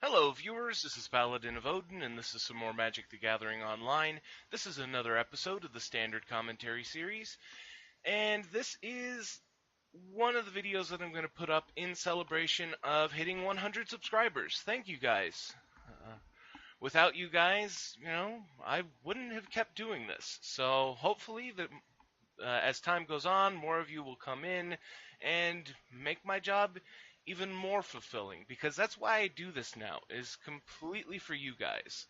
Hello viewers, this is Paladin of Odin, and this is some more Magic the Gathering Online. This is another episode of the Standard Commentary Series, and this is one of the videos that I'm going to put up in celebration of hitting 100 subscribers. Thank you guys. Without you guys, I wouldn't have kept doing this. So hopefully that as time goes on, more of you will come in and make my job even more fulfilling, because that's why I do this now, is completely for you guys.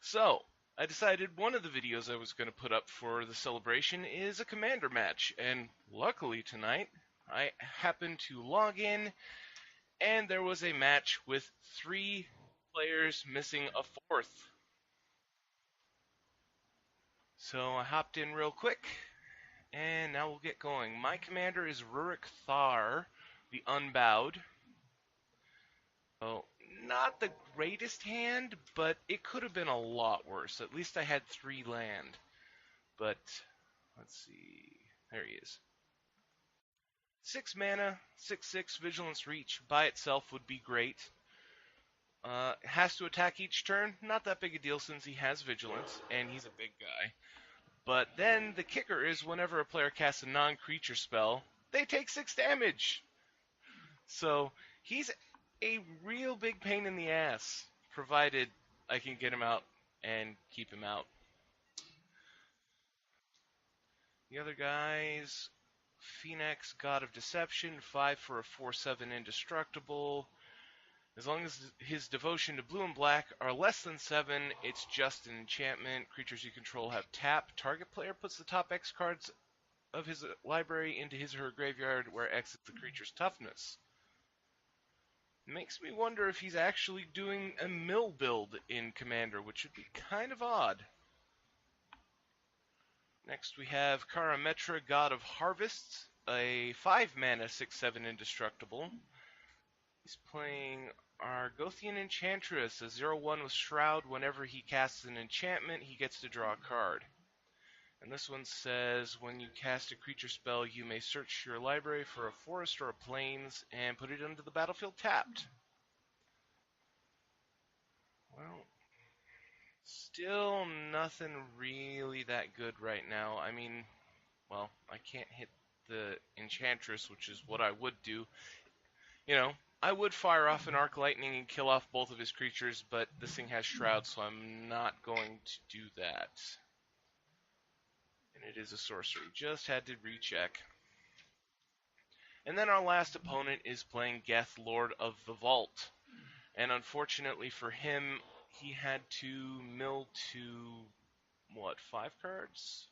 So, I decided one of the videos I was going to put up for the celebration is a commander match, and luckily tonight I happened to log in and there was a match with 3 players missing a 4th. So I hopped in real quick, and now we'll get going. My commander is Ruric Thar, the Unbowed. Oh, not the greatest hand, but it could have been a lot worse. At least I had 3 land. But, let's see. There he is. 6 mana, 6/6 Vigilance Reach by itself would be great. Has to attack each turn. Not that big a deal since he has Vigilance, and he's a big guy. But then the kicker is whenever a player casts a non-creature spell, they take 6 damage. So he's a real big pain in the ass, provided I can get him out and keep him out. The other guys, Phenax, God of Deception, 5 for a 4/7 indestructible. As long as his devotion to blue and black are less than 7, it's just an enchantment. Creatures you control have tap. Target player puts the top X cards of his library into his or her graveyard, where X is the creature's toughness. Makes me wonder if he's actually doing a mill build in Commander, which would be kind of odd. Next we have Karametra, God of Harvests, a 5 mana 6/7 indestructible. He's playing Argothian Enchantress, a 0/1 with Shroud. Whenever he casts an enchantment, he gets to draw a card. And this one says, when you cast a creature spell, you may search your library for a forest or a plains and put it onto the battlefield tapped. Well, still nothing really that good right now. I mean, well, I can't hit the Enchantress, which is what I would do. I would fire off an Arc Lightning and kill off both of his creatures, but this thing has Shroud, so I'm not going to do that. And it is a sorcery. Just had to recheck. And then our last opponent is playing Geth, Lord of the Vault. And unfortunately for him, he had to mill to, 5 cards?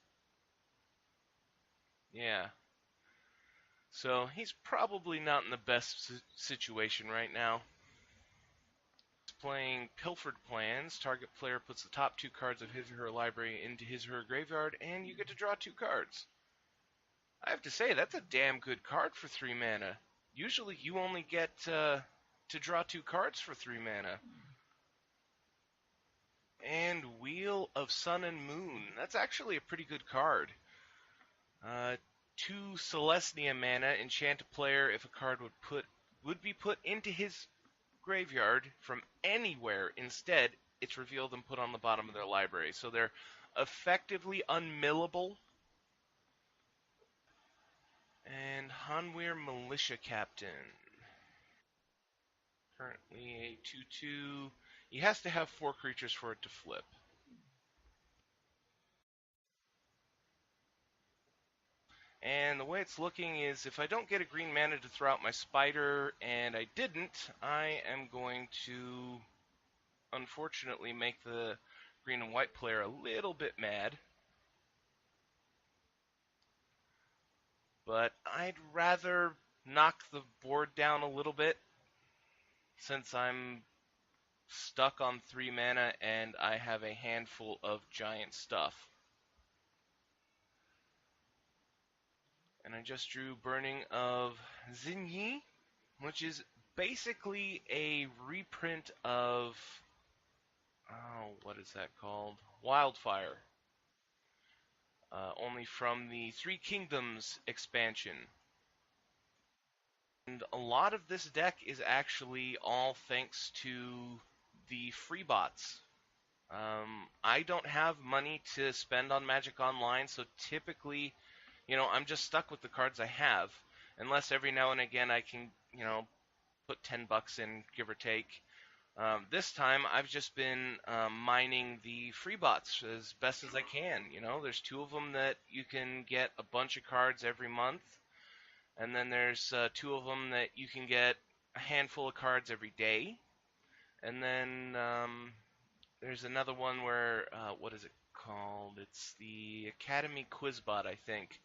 Yeah. So he's probably not in the best situation right now. He's playing Pilfered Plans. Target player puts the top 2 cards of his or her library into his or her graveyard, and you get to draw 2 cards. I have to say, that's a damn good card for 3 mana. Usually you only get to draw 2 cards for 3 mana. And Wheel of Sun and Moon. That's actually a pretty good card. 2 Celestia mana, enchant a player if a card would be put into his graveyard from anywhere. Instead, it's revealed and put on the bottom of their library. So they're effectively unmillable. And Hanweir Militia Captain. Currently a 2/2. He has to have 4 creatures for it to flip. And the way it's looking is, if I don't get a green mana to throw out my spider, and I didn't, I am going to unfortunately make the green and white player a little bit mad. But I'd rather knock the board down a little bit, since I'm stuck on 3 mana and I have a handful of giant stuff. And I just drew Burning of Xinye, which is basically a reprint of, what is that called? Wildfire. Only from the Three Kingdoms expansion. And a lot of this deck is actually all thanks to the free bots. I don't have money to spend on Magic Online, so typically, I'm just stuck with the cards I have, unless every now and again I can, put $10 in, give or take. This time I've just been mining the free bots as best as I can. There's two of them that you can get a bunch of cards every month, and then there's two of them that you can get a handful of cards every day, and then there's another one where what is it called? It's the Academy Quizbot, I think,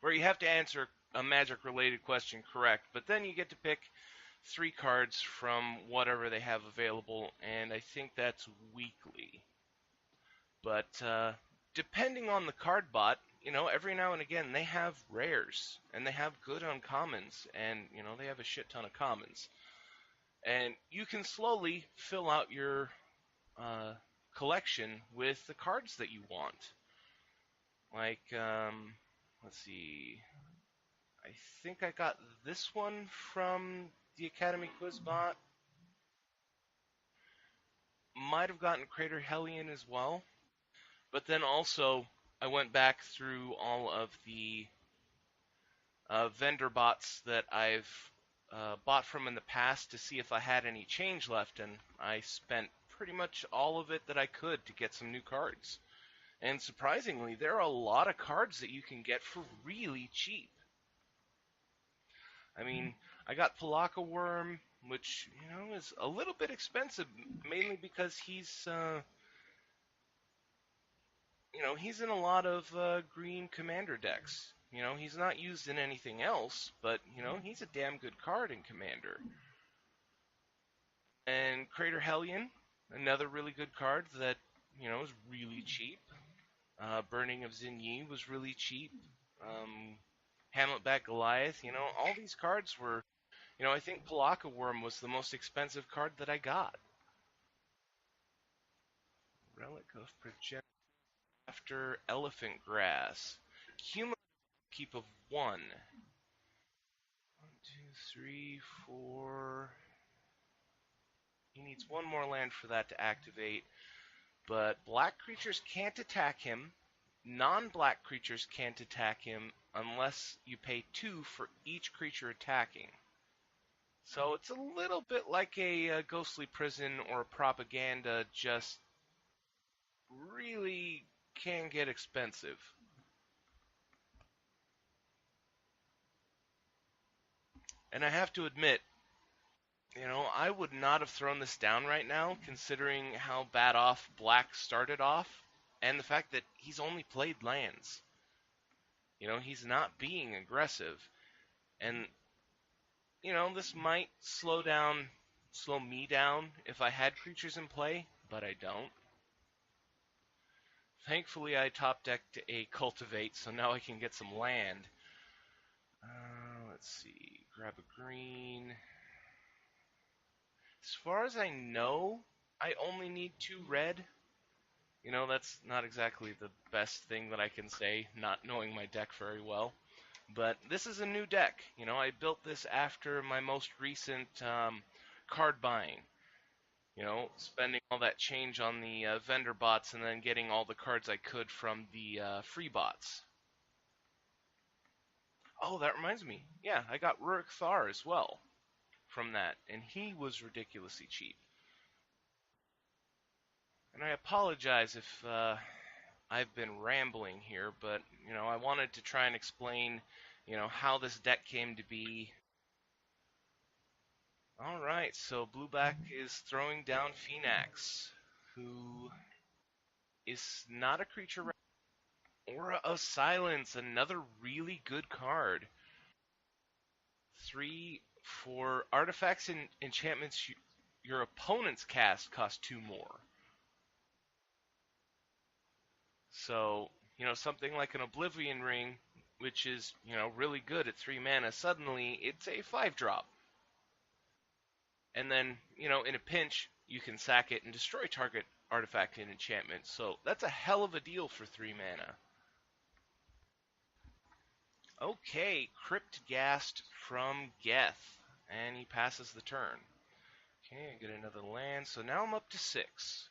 where you have to answer a Magic-related question correct, but then you get to pick 3 cards from whatever they have available, and I think that's weekly. But depending on the card bot, every now and again they have rares, and they have good uncommons, and, they have a shit ton of commons. And you can slowly fill out your collection with the cards that you want. Like, let's see. I think I got this one from the Academy Quizbot. Might have gotten Crater Hellion as well. But then also, I went back through all of the vendor bots that I've bought from in the past to see if I had any change left, and I spent pretty much all of it that I could to get some new cards. And surprisingly, there are a lot of cards that you can get for really cheap. I mean, I got Palaka Worm, which, is a little bit expensive, mainly because he's he's in a lot of green commander decks. He's not used in anything else, but, he's a damn good card in Commander. And Crater Hellion, another really good card that, is really cheap. Burning of Xinye was really cheap. Hamletback Goliath, all these cards were, I think Palaka Worm was the most expensive card that I got. Relic of Project after Elephant Grass. Cumulative keep of 1. 1, 2, 3, 4. He needs one more land for that to activate. But black creatures can't attack him. Non-black creatures can't attack him unless you pay 2 for each creature attacking. So it's a little bit like a Ghostly Prison or a Propaganda, just really can get expensive. And I have to admit, I would not have thrown this down right now, considering how bad off Black started off, and the fact that he's only played lands. He's not being aggressive. And, this might slow me down if I had creatures in play, but I don't. Thankfully, I top decked a Cultivate, so now I can get some land. Let's see, grab a green. As far as I know, I only need 2 red. That's not exactly the best thing that I can say, not knowing my deck very well. But this is a new deck. I built this after my most recent card buying. Spending all that change on the vendor bots and then getting all the cards I could from the free bots. Oh, that reminds me. Yeah, I got Ruric Thar as well from that, and he was ridiculously cheap. And I apologize if I've been rambling here, but, I wanted to try and explain, how this deck came to be. Alright, so Blueback is throwing down Phenax, who is not a creature. Aura of Silence, another really good card. 3 for artifacts and enchantments your opponent's cast cost 2 more. So, something like an Oblivion Ring, which is, really good at 3 mana, suddenly it's a 5-drop. And then, in a pinch, you can sack it and destroy target artifact and enchantment. So that's a hell of a deal for 3 mana. Okay, Crypt Ghast from Geth, and he passes the turn. Okay, I get another land, so now I'm up to 6.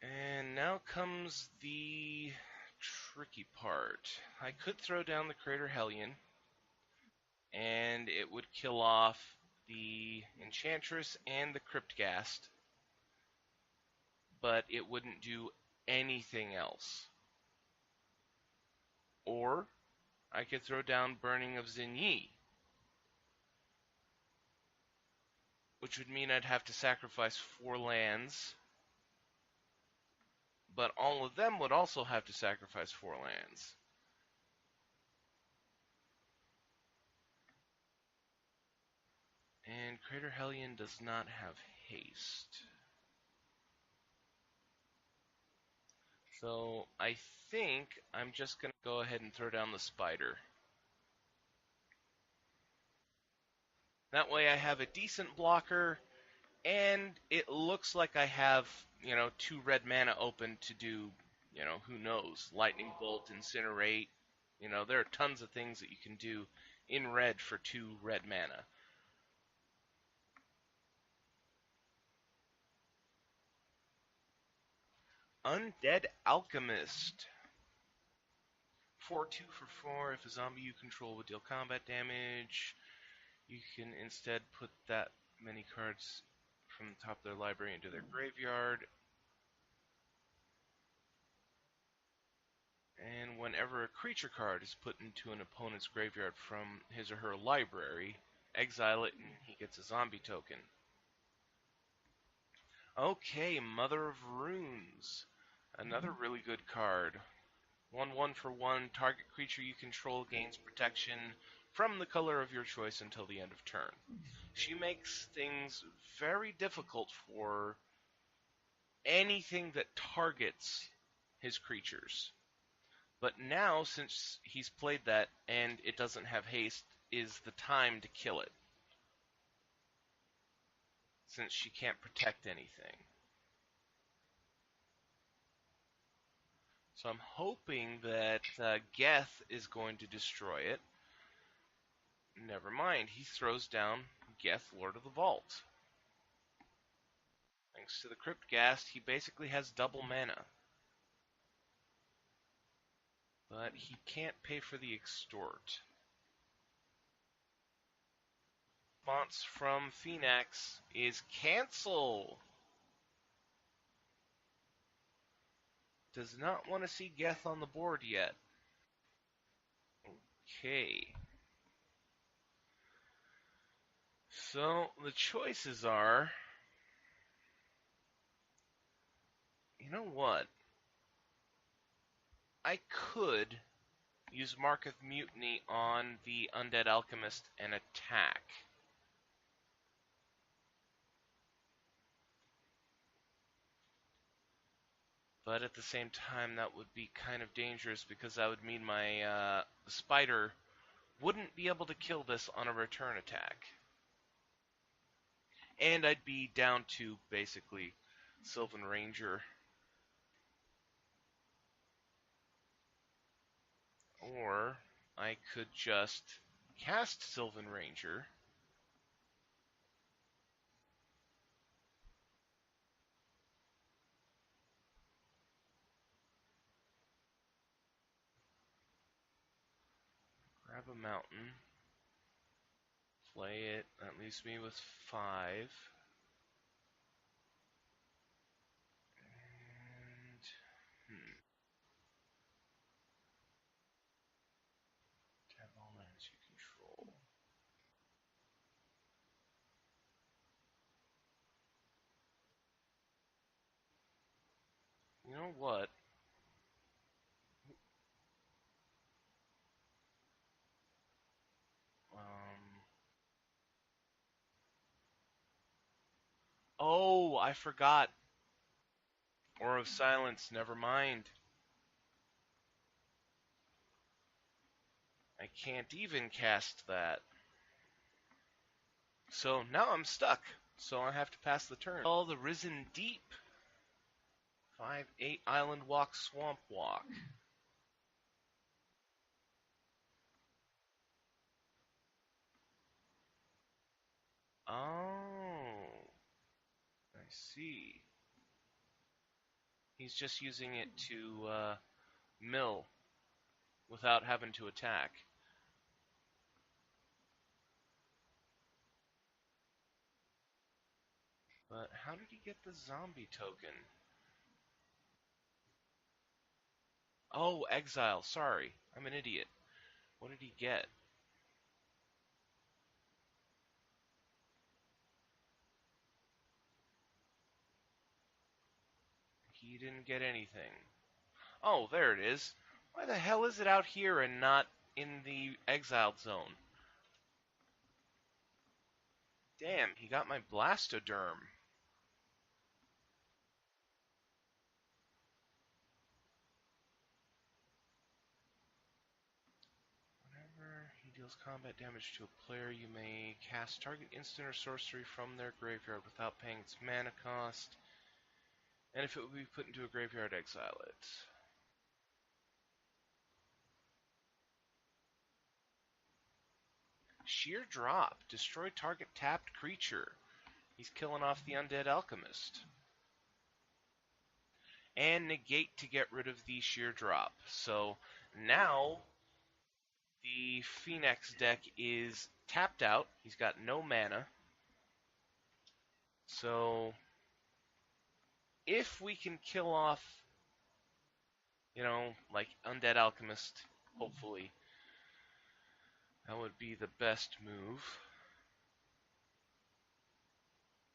And now comes the tricky part. I could throw down the Crater Hellion, and it would kill off the Enchantress and the Cryptghast, but it wouldn't do anything else. Or I could throw down Burning of Xinye, which would mean I'd have to sacrifice 4 lands, but all of them would also have to sacrifice 4 lands. And Crater Hellion does not have haste. So I think I'm just going to go ahead and throw down the Spider. That way I have a decent blocker, and it looks like I have, 2 red mana open to do, who knows, Lightning Bolt, Incinerate. There are tons of things that you can do in red for 2 red mana. Undead Alchemist. 4/2 for 4. If a zombie you control would deal combat damage, you can instead put that many cards from the top of their library into their graveyard. And whenever a creature card is put into an opponent's graveyard from his or her library, exile it and he gets a zombie token. Okay, Mother of Runes. Another really good card. 1/1 for 1. Target creature you control gains protection from the color of your choice until the end of turn. She makes things very difficult for anything that targets his creatures. But now, since he's played that and it doesn't have haste, is the time to kill it. Since she can't protect anything. So I'm hoping that Geth is going to destroy it. Never mind, he throws down Geth, Lord of the Vault. Thanks to the Cryptghast, he basically has double mana. But he can't pay for the Extort. Response from Phenax is cancel. Does not want to see Geth on the board yet. Okay. So the choices are, you know what? I could use Mark of Mutiny on the Undead Alchemist and attack. But at the same time, that would be kind of dangerous because that would mean my spider wouldn't be able to kill this on a return attack. And I'd be down to basically Sylvan Ranger. Or I could just cast Sylvan Ranger. Grab a mountain. Play it. That leaves me with 5. And tap all lands you control. You know what? Oh, I forgot. Aura of Silence. Never mind. I can't even cast that. So now I'm stuck. So I have to pass the turn. Oh, the Risen Deep. 5/8 Island Walk, Swamp Walk. Oh, I see. He's just using it to mill without having to attack. But how did he get the zombie token? Oh, exile. Sorry. I'm an idiot. What did he get? He didn't get anything. Oh, there it is. Why the hell is it out here and not in the exiled zone? Damn, he got my Blastoderm. Whenever he deals combat damage to a player, you may cast target instant or sorcery from their graveyard without paying its mana cost. And if it would be put into a graveyard, exile it. Sheer drop. Destroy target tapped creature. He's killing off the Undead Alchemist. And negate to get rid of the sheer drop. So now the Phenax deck is tapped out. He's got no mana. So if we can kill off, like Undead Alchemist, hopefully, that would be the best move.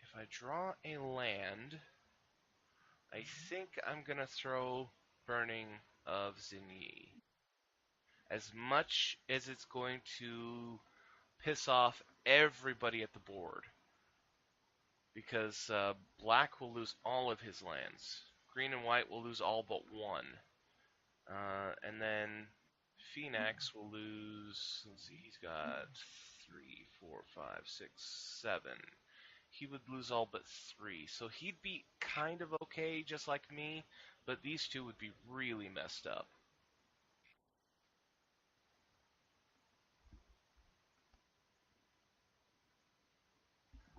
If I draw a land, I think I'm going to throw Burning of Xinye. As much as it's going to piss off everybody at the board. Because black will lose all of his lands. Green and white will lose all but one. And then Phenax will lose, let's see, he's got 3, 4, 5, 6, 7. He would lose all but 3. So he'd be kind of okay, just like me, but these two would be really messed up.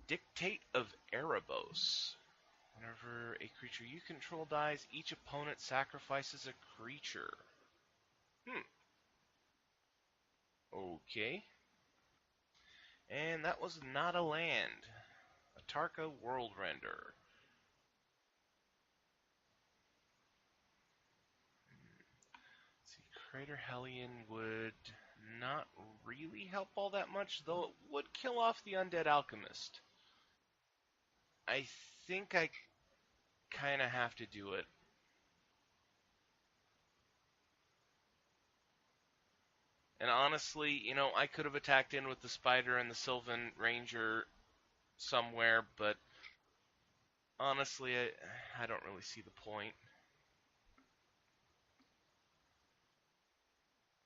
Dictate of Erebos. Whenever a creature you control dies, each opponent sacrifices a creature. Okay. And that was not a land. A Tarka World Render. Let's see, Crater Hellion would not really help all that much, though it would kill off the Undead Alchemist. I think I kind of have to do it. And honestly, I could have attacked in with the Spider and the Sylvan Ranger somewhere, but honestly, I don't really see the point.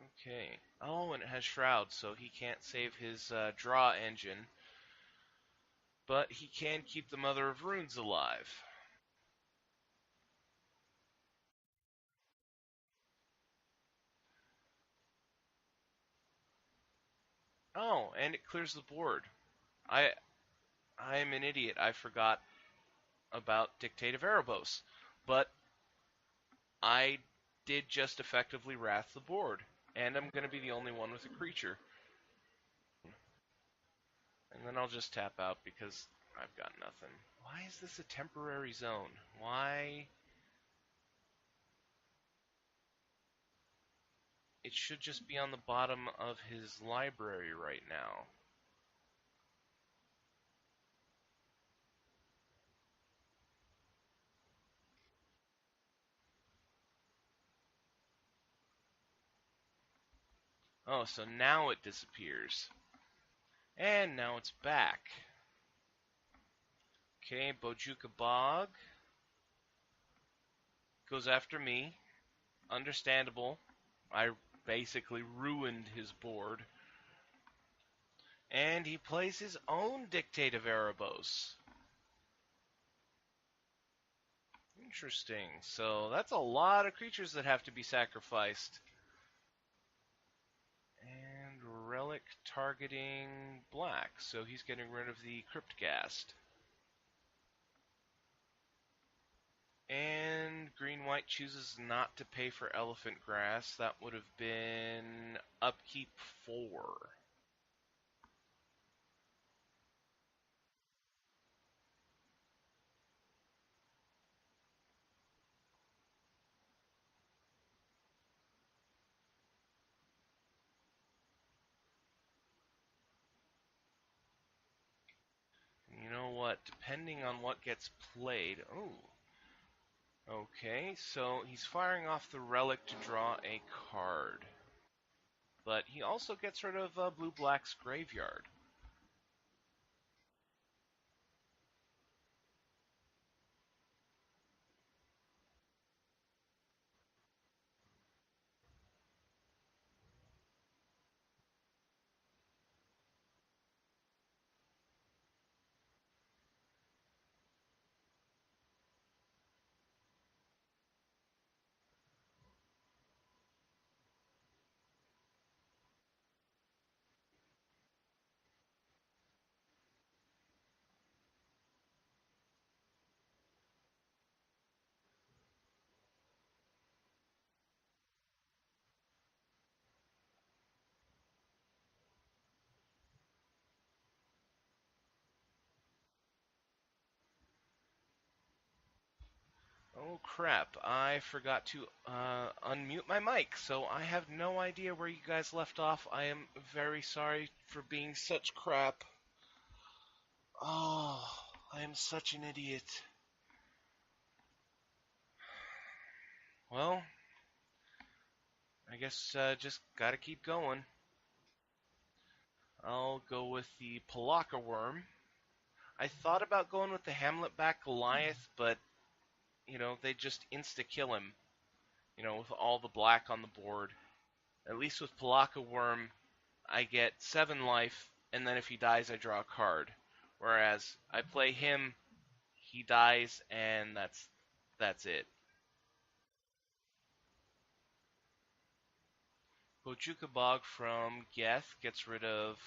Okay. Oh, and it has Shroud, so he can't save his draw engine. But he can keep the Mother of Runes alive. Oh, and it clears the board. I'm an idiot. I forgot about Dictate of Erebos. But I did just effectively wrath the board. And I'm going to be the only one with a creature. And then I'll just tap out because I've got nothing. Why is this a temporary zone? Why? It should just be on the bottom of his library right now. Oh, so now it disappears. And now it's back. Okay, Bojuka Bog goes after me. Understandable. I basically ruined his board. And he plays his own Dictate of Erebos. Interesting. So that's a lot of creatures that have to be sacrificed. And Relic Ruric targeting black, so he's getting rid of the Cryptghast. And green-white chooses not to pay for Elephant Grass. That would have been upkeep 4. You know what? Depending on what gets played... Oh. Okay, so he's firing off the Relic to draw a card. But he also gets rid of Blue-Black's Graveyard. Oh crap, I forgot to unmute my mic, so I have no idea where you guys left off. I am very sorry for being such crap. Oh, I am such an idiot. Well, I guess just gotta keep going. I'll go with the Palaka Worm. I thought about going with the Hamlet back Goliath, but, you know, they just insta-kill him, you know, with all the black on the board. At least with Palaka Worm, I get 7 life, and then if he dies, I draw a card. Whereas I play him, he dies, and that's it. Bojuka Bog from Geth gets rid of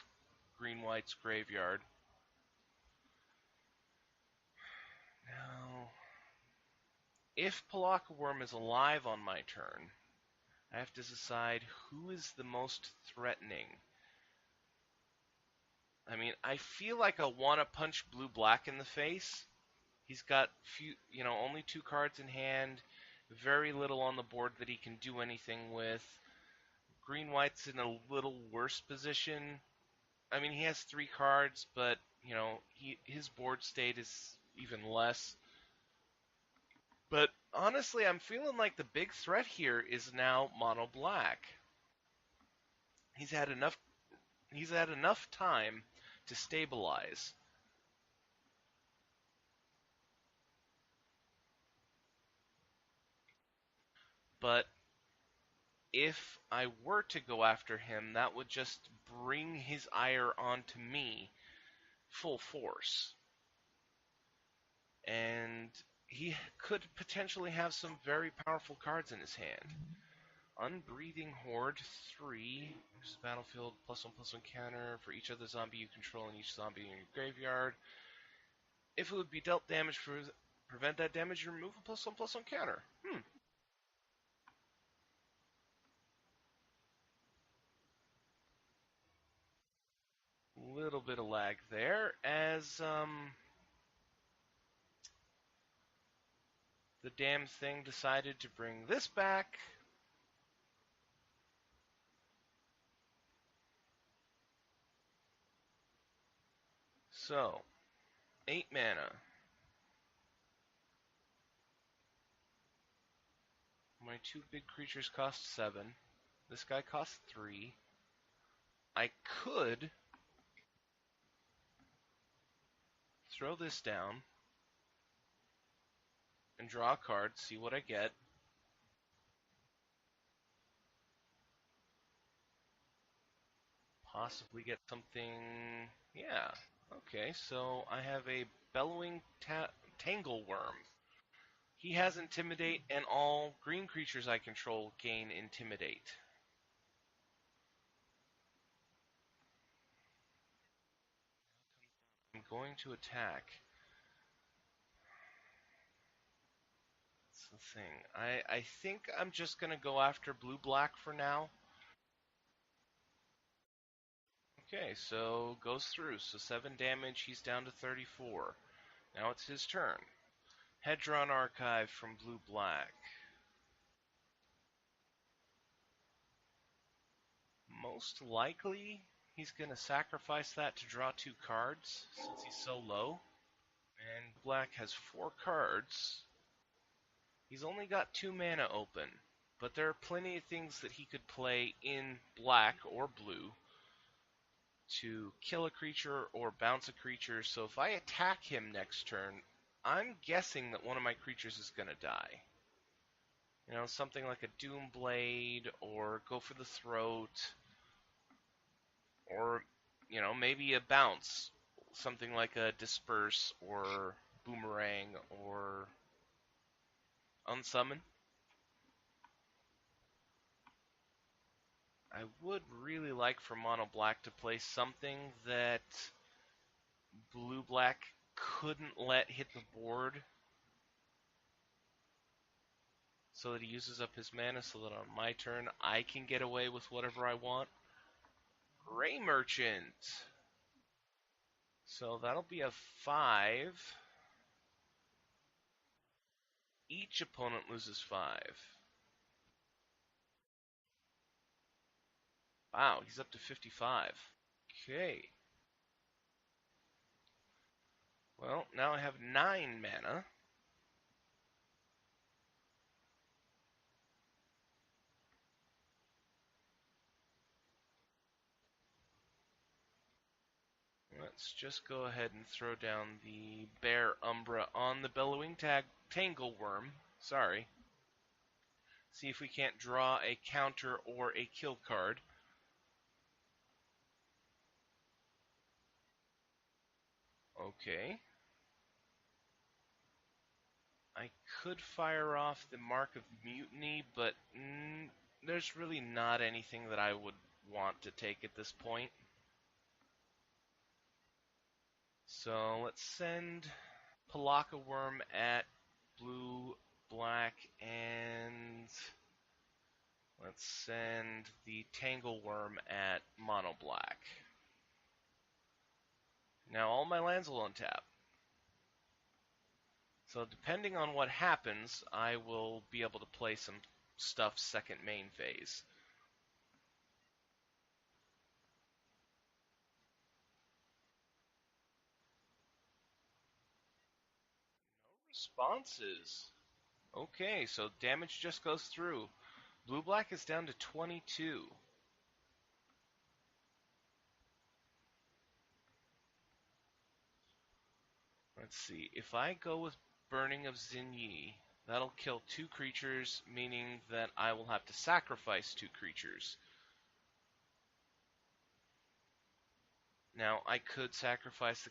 Green-White's Graveyard. Now, if Palaka Worm is alive on my turn, I have to decide who is the most threatening. I mean, I feel like I want to punch Blue-Black in the face. He's got only 2 cards in hand, very little on the board that he can do anything with. Green-White's in a little worse position. I mean, he has 3 cards, but, you know, his board state is even less. But honestly, I'm feeling like the big threat here is now Mono Black. He's had enough time to stabilize. But if I were to go after him, that would just bring his ire onto me full force. And he could potentially have some very powerful cards in his hand. Unbreathing Horde 3, which is battlefield +1/+1 counter for each other zombie you control and each zombie in your graveyard. If it would be dealt damage for prevent that damage, you remove a +1/+1 counter. Little bit of lag there, as the damn thing decided to bring this back. So, 8 mana. My 2 big creatures cost 7. This guy costs 3. I could throw this down and draw a card, see what I get. Possibly get something... Yeah. Okay, so I have a Bellowing Tangleworm. He has Intimidate, and all green creatures I control gain Intimidate. going to attack. That's the thing. I think I'm just going to go after blue-black for now. Okay, so goes through. So 7 damage, he's down to 34. Now it's his turn. Hedron Archive from blue-black. Most likely, he's going to sacrifice that to draw 2 cards, since he's so low. And black has 4 cards. He's only got 2 mana open, but there are plenty of things that he could play in black or blue to kill a creature or bounce a creature. So if I attack him next turn, I'm guessing that one of my creatures is going to die. You know, something like a Doomblade, or go for the throat, or, you know, maybe a bounce. Something like a Disperse, or Boomerang, or Unsummon. I would really like for Mono Black to play something that Blue Black couldn't let hit the board, so that he uses up his mana, so that on my turn I can get away with whatever I want. Gray Merchant. So that'll be a 5. Each opponent loses 5. Wow, he's up to 55. Okay. Well, now I have 9 mana. Let's just go ahead and throw down the Bear Umbra on the Bellowing Tangleworm. Sorry. See if we can't draw a counter or a kill card. Okay. I could fire off the Mark of Mutiny, but there's really not anything that I would want to take at this point. So let's send Palaka Worm at blue, black, and let's send the Tangleworm at mono black. Now all my lands will untap. So depending on what happens, I will be able to play some stuff second main phase. No responses. Okay, so damage just goes through. Blue-black is down to 22. Let's see. If I go with Burning of Xinye, that'll kill 2 creatures, meaning that I will have to sacrifice 2 creatures. Now, I could sacrifice the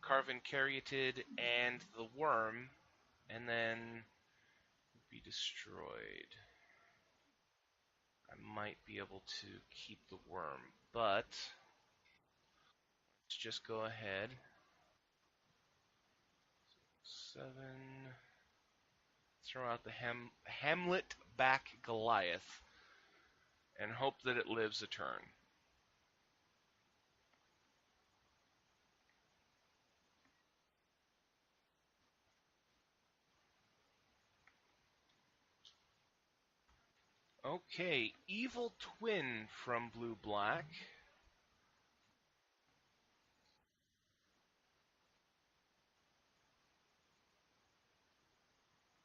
Carven Caryatid and the Worm, and then be destroyed. I might be able to keep the Worm, but let's just go ahead. 7. Throw out the Hamlet back Goliath and hope that it lives a turn. Okay, Evil Twin from blue-black.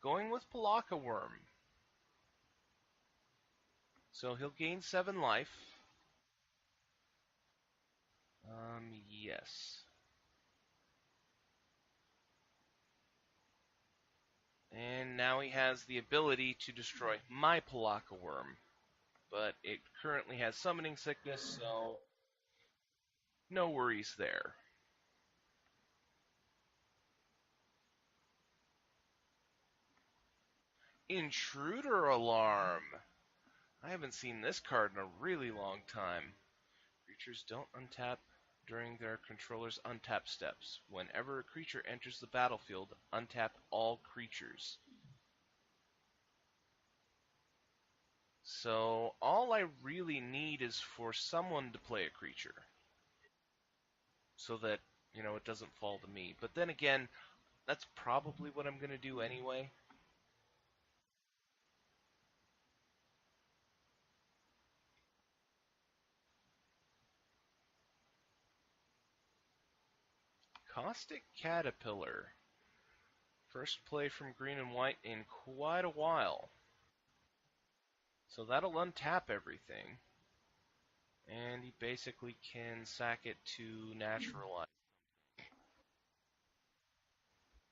Going with Palaka Worm. So he'll gain 7 life. Yes. And now he has the ability to destroy my Palaka Worm. But it currently has summoning sickness, so no worries there. Intruder Alarm. I haven't seen this card in a really long time. Creatures don't untap during their controller's untap steps. Whenever a creature enters the battlefield, untap all creatures. So all I really need is for someone to play a creature, so that, it doesn't fall to me. But then again, that's probably what I'm going to do anyway. Caustic Caterpillar. First play from green and white in quite a while. So that'll untap everything. And he basically can sack it to naturalize.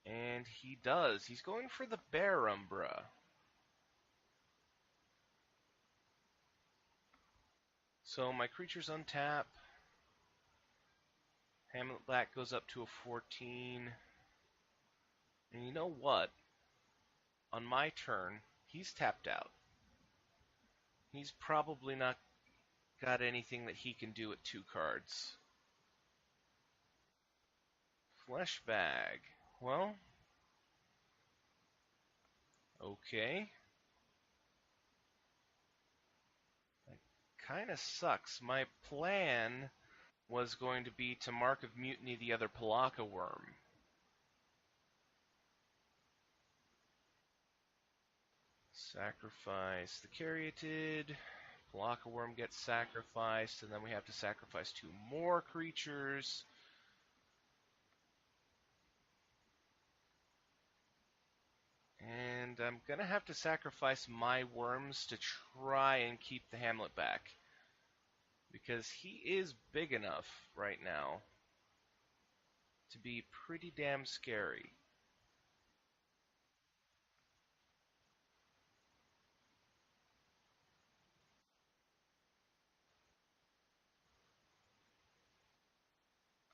And he does. He's going for the Bear Umbra. So my creatures untap. Hamlet Black goes up to a 14. And you know what? On my turn, he's tapped out. He's probably not got anything that he can do at 2 cards. Flesh Bag. Well, okay. That kind of sucks. My plan was going to be to Mark of Mutiny the other Palaka Worm. Sacrifice the Caryatid. Palaka Worm gets sacrificed, and then we have to sacrifice 2 more creatures. And I'm going to have to sacrifice my worms to try and keep the Hamlet back. Because he is big enough right now to be pretty damn scary.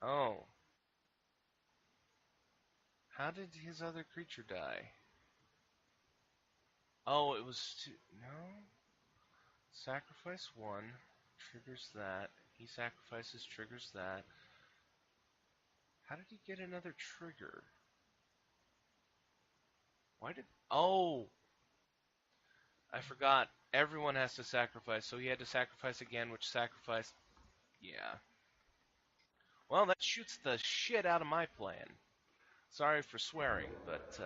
Oh. How did his other creature die? Oh, it was two. No? Sacrifice 1. Triggers that. He sacrifices, triggers that. How did he get another trigger? Why did... Oh! I forgot. Everyone has to sacrifice, so he had to sacrifice again, which sacrificed... Yeah. Well, that shoots the shit out of my plan. Sorry for swearing, but,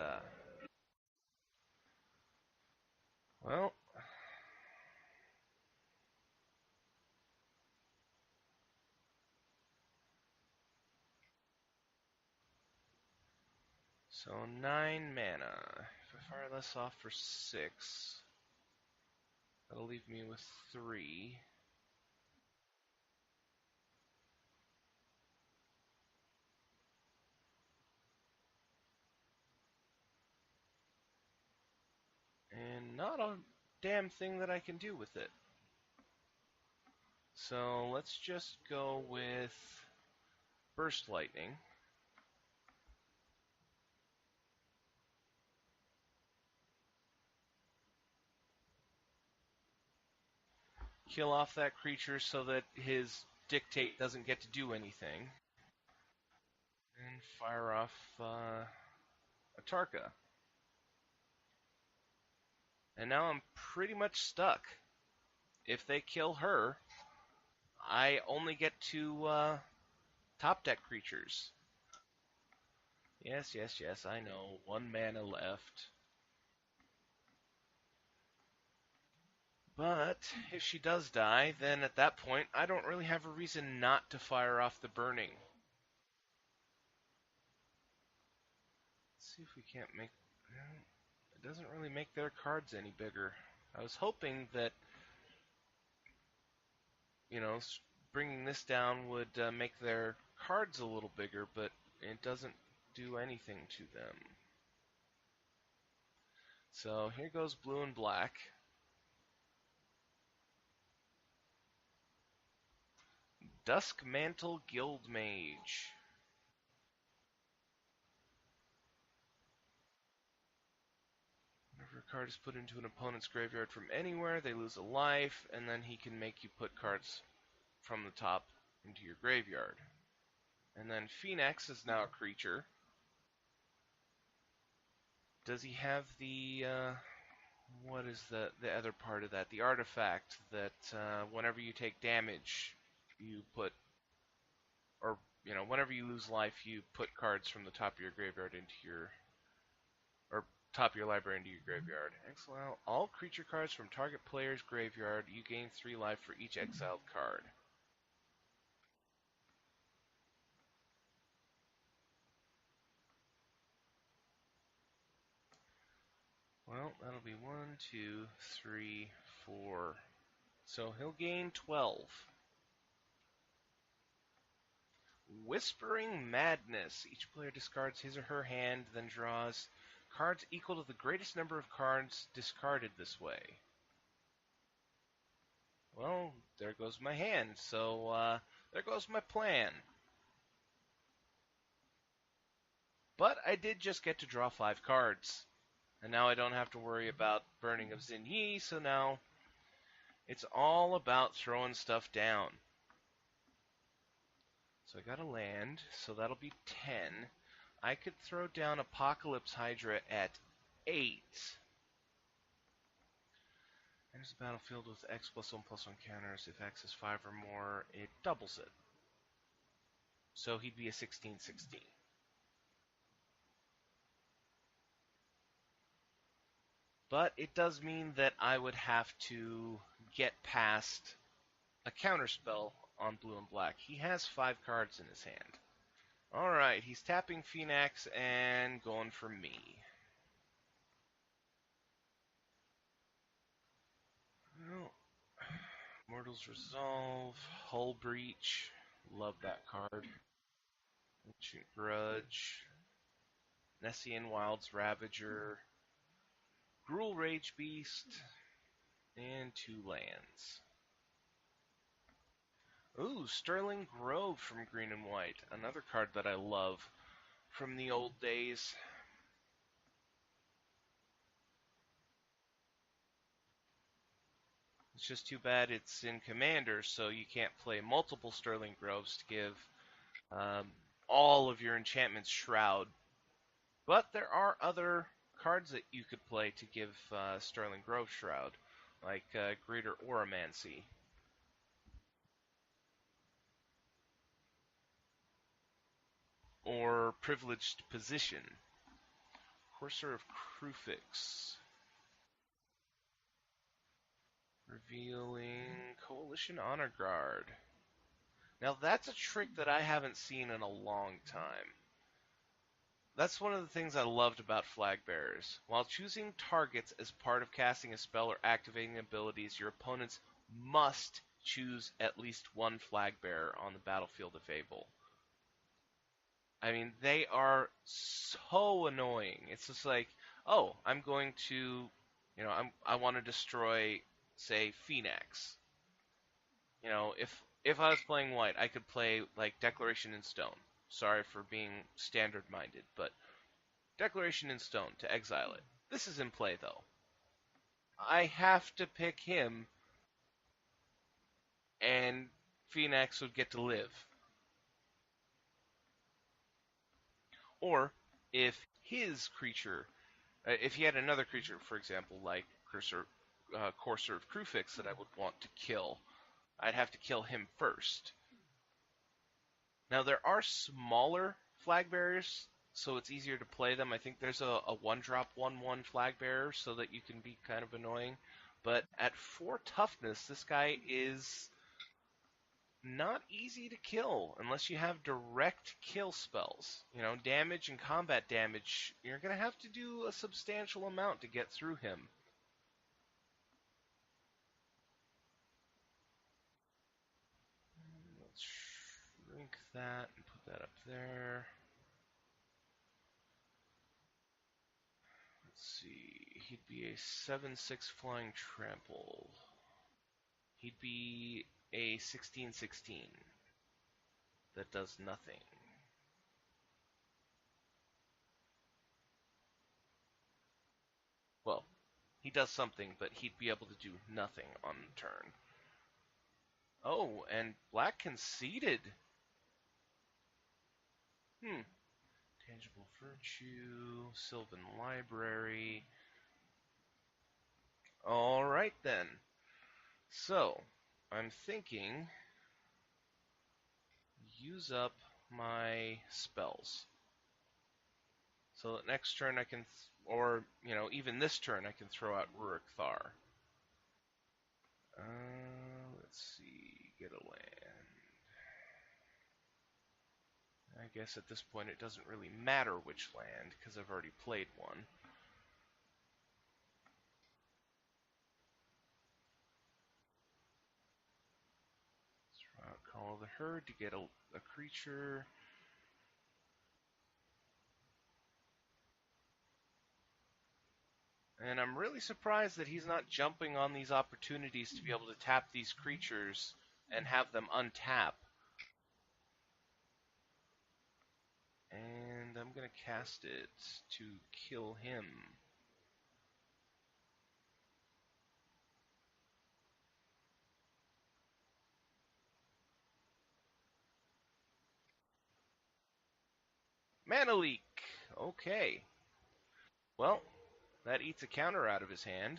well... So 9 mana. If I fire this off for 6, that'll leave me with 3. And not a damn thing that I can do with it. So let's just go with Burst Lightning. Kill off that creature so that his Dictate doesn't get to do anything. And fire off a Tarka. And now I'm pretty much stuck. If they kill her, I only get to top deck creatures. Yes, yes, yes, I know. 1 mana left. But if she does die, then at that point, I don't really have a reason not to fire off the burning. Let's see if we can't make... It doesn't really make their cards any bigger. I was hoping that, bringing this down would make their cards a little bigger, but it doesn't do anything to them. So here goes blue and black. Duskmantle Guildmage. Whenever a card is put into an opponent's graveyard from anywhere, they lose a life, and then he can make you put cards from the top into your graveyard. And then Phenax is now a creature. Does he have the what is the other part of that? The artifact that whenever you take damage, you put, or whenever you lose life, you put cards from the top of your graveyard into your, or top of your library into your graveyard. Exile all creature cards from target player's graveyard. You gain 3 life for each exiled card. Well, that'll be 1, 2, 3, 4. So he'll gain 12. Whispering Madness. Each player discards his or her hand, then draws cards equal to the greatest number of cards discarded this way. Well, there goes my hand, so there goes my plan. But I did just get to draw 5 cards. And now I don't have to worry about Burning of Xinye, so now it's all about throwing stuff down. So I got a land, so that'll be 10. I could throw down Apocalypse Hydra at 8. Enters the battlefield with X +1/+1 counters. If X is 5 or more, it doubles it. So he'd be a 16/16. But it does mean that I would have to get past a counterspell on blue and black. He has 5 cards in his hand. Alright, he's tapping Phenax and going for me. Well, Mortal's Resolve, Hull Breach, love that card. Ancient Grudge, Nessian Wild's Ravager, Gruul Rage Beast, and 2 lands. Ooh, Sterling Grove from Green and White, another card that I love from the old days. It's just too bad it's in Commander, so you can't play multiple Sterling Groves to give all of your enchantments Shroud. But there are other cards that you could play to give Sterling Grove Shroud, like Greater Auramancy. Or Privileged Position. Courser of Kruphix. Revealing Coalition Honor Guard. Now that's a trick that I haven't seen in a long time. That's one of the things I loved about Flag Bearers. While choosing targets as part of casting a spell or activating abilities, your opponents must choose at least one Flag Bearer on the battlefield if able. I mean, they are so annoying. It's just like, oh, I'm going to, I want to destroy, say, Phenax. If I was playing white, I could play like Declaration in Stone. Sorry for being standard-minded, but Declaration in Stone to exile it. This is in play though. I have to pick him, and Phenax would get to live. Or if his creature, if he had another creature, for example, like Courser of Kruphix that I would want to kill, I'd have to kill him first. Now there are smaller flag bearers, so it's easier to play them. I think there's a 1-drop 1/1 flag bearer, so that you can be kind of annoying. But at 4 toughness, this guy is not easy to kill unless you have direct kill spells. Damage and combat damage, you're going to have to do a substantial amount to get through him. Let's shrink that and put that up there. Let's see. He'd be a 7/6 flying trample. He'd be a 16/16 that does nothing. Well, he does something, but he'd be able to do nothing on the turn. Oh, and black conceded. Hmm. Tangible Virtue, Sylvan Library. Alright then. So, I'm thinking use up my spells. So that next turn I can, or, even this turn I can throw out Ruric Thar. Let's see, get a land. I guess at this point it doesn't really matter which land, because I've already played one. Throw out Call of the Herd to get a creature. And I'm really surprised that he's not jumping on these opportunities to be able to tap these creatures and have them untap. And I'm going to cast it to kill him. Mana Leak! Okay. Well, that eats a counter out of his hand.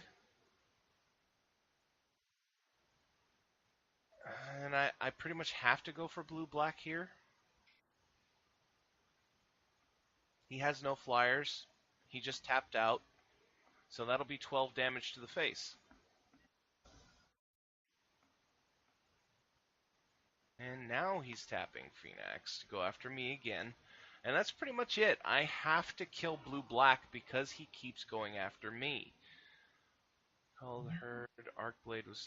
And I pretty much have to go for blue-black here. He has no flyers. He just tapped out. So that'll be 12 damage to the face. And now he's tapping Phenax to go after me again. And that's pretty much it. I have to kill blue-black because he keeps going after me. Call the Herd, Arcblade was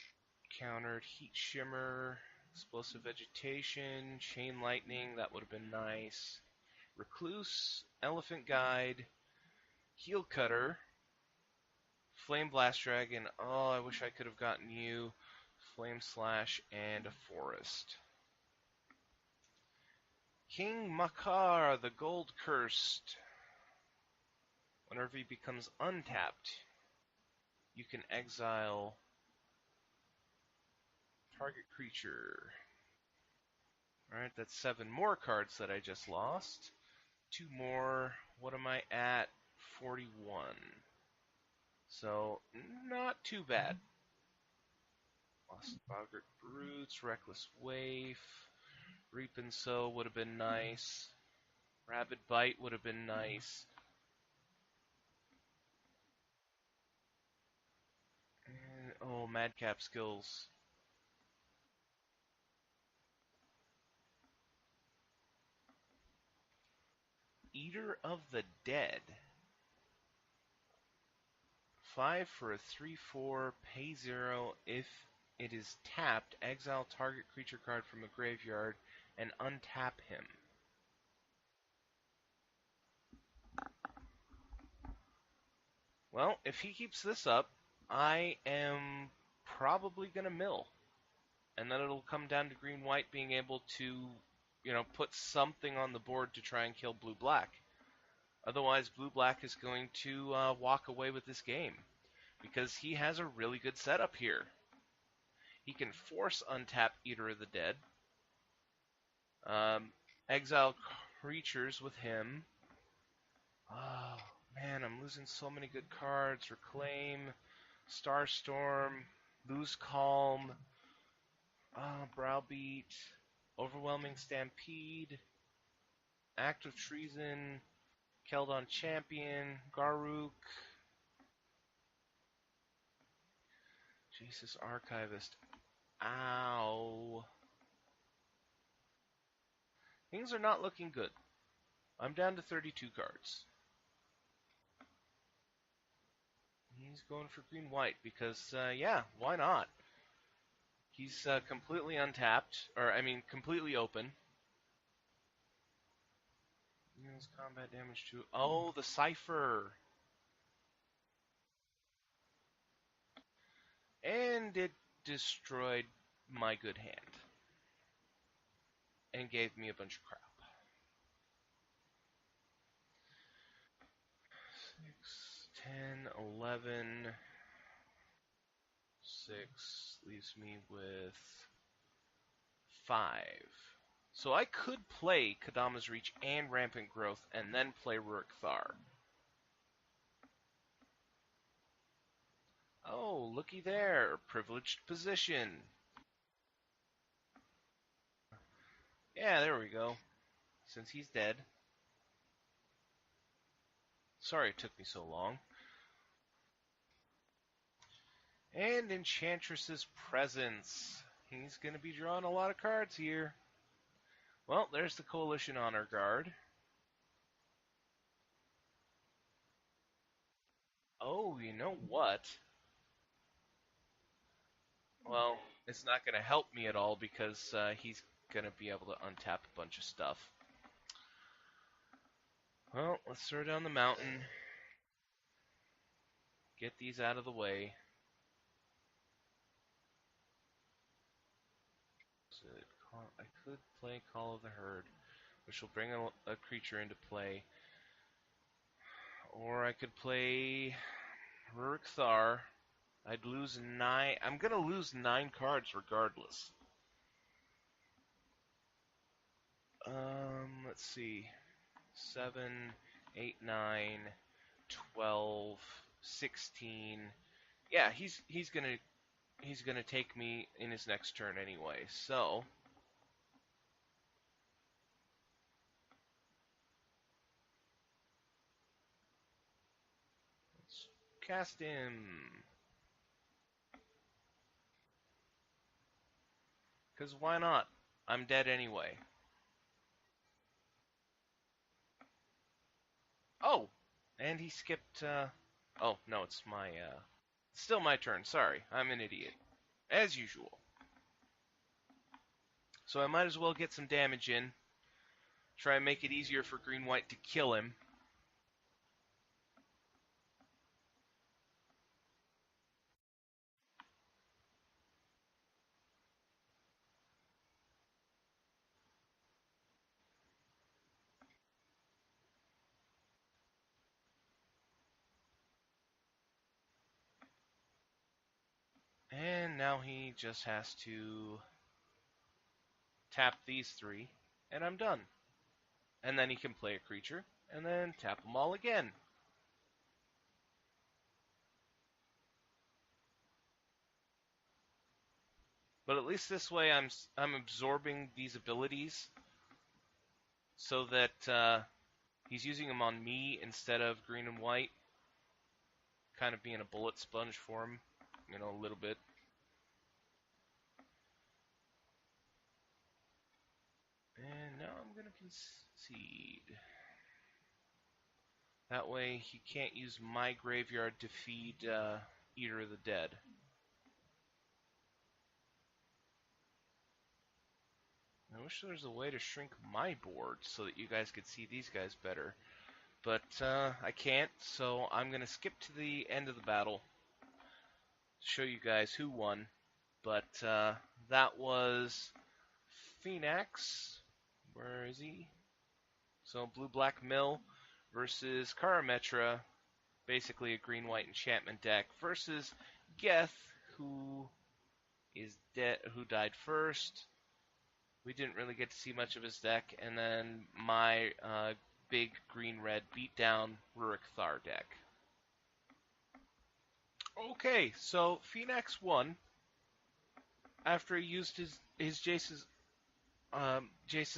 countered, Heat Shimmer, Explosive Vegetation, Chain Lightning, that would have been nice. Recluse, Elephant Guide, Heel Cutter, Flame Blast Dragon, oh, I wish I could have gotten you, Flame Slash, and a Forest. King Makar, the Gold Cursed. Whenever he becomes untapped, you can exile target creature. Alright, that's 7 more cards that I just lost. 2 more. What am I at? 41. So, not too bad. Lost Boggart Brutes, Reckless Waif, Reap and Sow would have been nice. Rabid Bite would have been nice. And, oh, Madcap Skills. Eater of the Dead. 5 for a 3/4, pay 0. If it is tapped, exile target creature card from a graveyard and untap him. Well, if he keeps this up, I am probably going to mill. And then it'll come down to green-white being able to, put something on the board to try and kill blue-black. Otherwise, blue-black is going to walk away with this game. Because he has a really good setup here. He can force untap Eater of the Dead. Exile creatures with him. Oh, man, I'm losing so many good cards. Reclaim, Starstorm, Lose Calm, Browbeat, Overwhelming Stampede, Act of Treason, Keldon Champion, Garruk, Jesus Archivist. Ow. Things are not looking good. I'm down to 32 cards. He's going for green-white because, yeah, why not? He's completely untapped, or I mean, completely open. Deals combat damage to. Oh, the Cipher! And it destroyed my good hand. And gave me a bunch of crap. 6, 10, 11. 6 leaves me with 5. So I could play Kadama's Reach and Rampant Growth and then play Ruric Thar. Oh, looky there. Privileged position. Yeah, there we go. Since he's dead. Sorry it took me so long. And Enchantress's Presence. He's going to be drawing a lot of cards here. Well, there's the Coalition Honor Guard. Oh, you know what? Well, it's not going to help me at all because he's going to be able to untap a bunch of stuff. Well, let's throw down the mountain. Get these out of the way. I could play Call of the Herd, which will bring a creature into play. Or I could play Ruric Thar. I'd lose 9. I'm going to lose 9 cards regardless. Let's see. 7, 8, 9, 12, 16. Yeah, he's gonna take me in his next turn anyway. So let's cast him. Cause why not? I'm dead anyway. Oh, and he skipped. Oh no, it's my. Still my turn. Sorry, I'm an idiot, as usual. So I might as well get some damage in. Try and make it easier for green-white to kill him. And now he just has to tap these 3, and I'm done. And then he can play a creature, and then tap them all again. But at least this way I'm absorbing these abilities so that he's using them on me instead of green and white. Kind of being a bullet sponge for him, you know, a little bit. And now I'm going to concede. That way he can't use my graveyard to feed Eater of the Dead. I wish there was a way to shrink my board so that you guys could see these guys better. But I can't, so I'm going to skip to the end of the battle to show you guys who won. But that was Phenax. Where is he? So Blue-Black Mill versus Karametra, basically a green-white enchantment deck, versus Geth, who is dead, who died first. We didn't really get to see much of his deck, and then my big green-red beatdown Ruric Thar deck. Okay, so Phenax won after he used his Jace's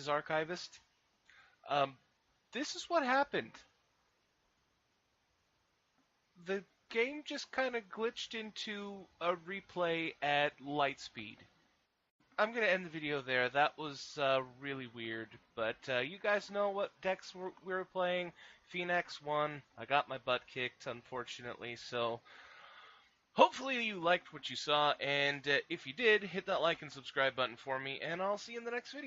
Archivist. This is what happened. The game just kind of glitched into a replay at light speed. I'm going to end the video there. That was really weird, but you guys know what decks we were playing. Phenax won. I got my butt kicked, unfortunately, so hopefully you liked what you saw, and if you did, hit that like and subscribe button for me, and I'll see you in the next video.